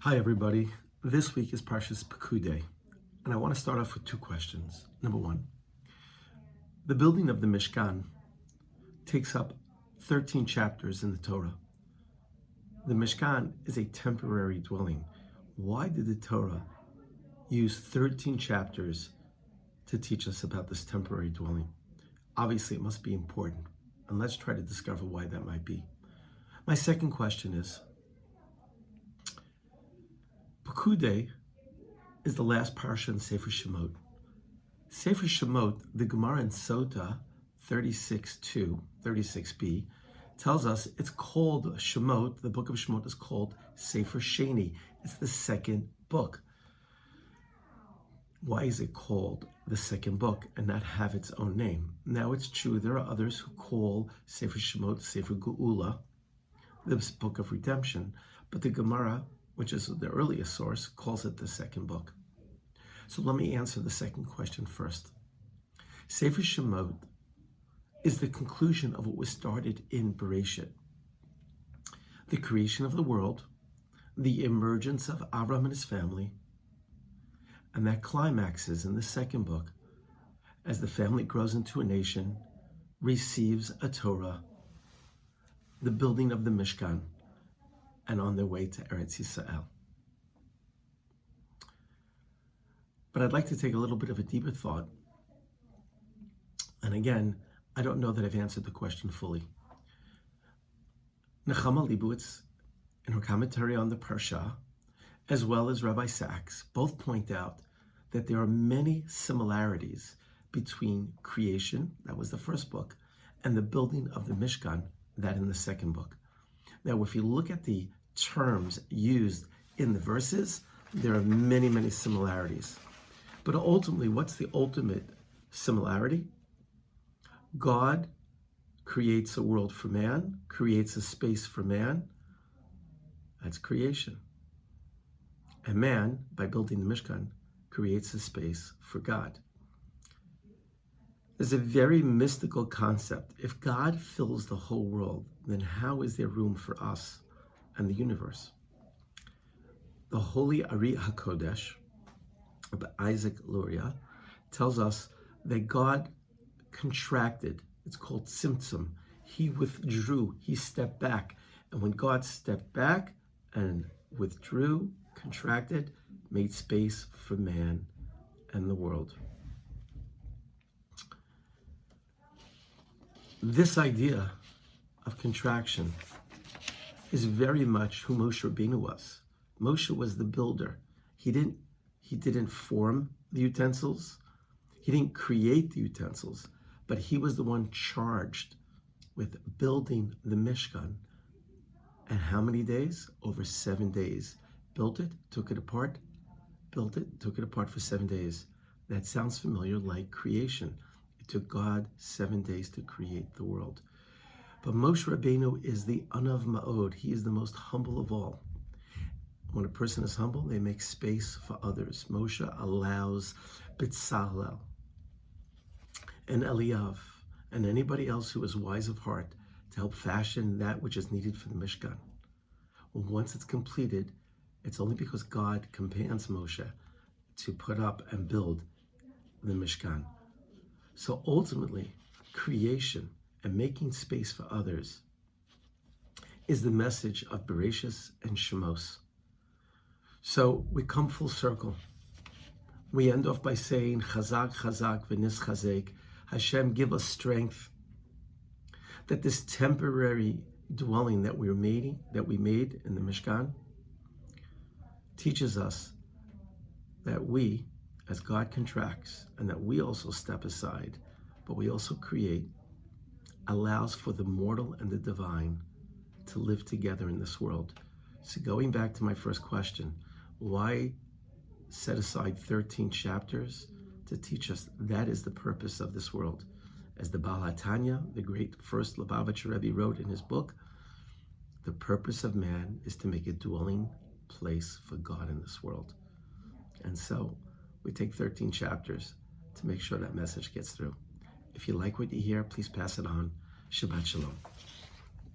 Hi everybody, this week is Parshas Pekudei, and I want to start off with two questions. Number one, the building of the Mishkan takes up 13 chapters in the Torah. The Mishkan is a temporary dwelling. Why did the Torah use 13 chapters to teach us about this temporary dwelling? Obviously it must be important, and let's try to discover why that might be. My second question is, Pekudei is the last parsha in Sefer Shemot. Sefer Shemot, the Gemara in Sota 36.2, 36b, tells us it's called Shemot, the book of Shemot is called Sefer Sheni. It's the second book. Why is it called the second book and not have its own name? Now it's true, there are others who call Sefer Shemot Sefer Geula, the book of redemption, but the Gemara, which is the earliest source, calls it the second book. So let me answer the second question first. Sefer Shemot is the conclusion of what was started in Bereshit. The creation of the world, the emergence of Avram and his family, and that climaxes in the second book as the family grows into a nation, receives a Torah, the building of the Mishkan, and on their way to Eretz Yisrael. But I'd like to take a little bit of a deeper thought. And again, I don't know that I've answered the question fully. Nechama Leibowitz, in her commentary on the Parsha, as well as Rabbi Sachs, both point out that there are many similarities between creation, that was the first book, and the building of the Mishkan, that in the second book. Now, if you look at the terms used in the verses, there are many, many similarities. But ultimately, what's the ultimate similarity? God creates a world for man, creates a space for man. That's creation. And man, by building the Mishkan, creates a space for God. There's a very mystical concept. If God fills the whole world, then how is there room for us and the universe? The Holy Ari HaKodesh, Isaac Luria, tells us that God contracted. It's called Tzimtzum. He withdrew, he stepped back. And when God stepped back and withdrew, contracted, made space for man and the world. This idea of contraction is very much who Moshe Rabbeinu was. Moshe was the builder. He didn't form the utensils. He didn't create the utensils, but he was the one charged with building the Mishkan. And how many days? Over 7 days. Built it, took it apart, built it, took it apart for 7 days. That sounds familiar, like creation. It took God 7 days to create the world. But Moshe Rabbeinu is the Anav Ma'od. He is the most humble of all. When a person is humble, they make space for others. Moshe allows B'Tzalel and Eliyav and anybody else who is wise of heart to help fashion that which is needed for the Mishkan. Once it's completed, it's only because God commands Moshe to put up and build the Mishkan. So ultimately, creation and making space for others is the message of Bereshis and Shemos. So we come full circle. We end off by saying, Chazak, Chazak, v'nis chazek. Hashem, give us strength. That this temporary dwelling that we made in the Mishkan teaches us that we, as God contracts, and that we also step aside, but we also create, allows for the mortal and the divine to live together in this world. So going back to my first question, why set aside 13 chapters to teach us that is the purpose of this world? As the Baal HaTanya, the great first Lubavitcher Rebbe, wrote in his book, the purpose of man is to make a dwelling place for God in this world. And so we take 13 chapters to make sure that message gets through. If you like what you hear, please pass it on. Shabbat Shalom.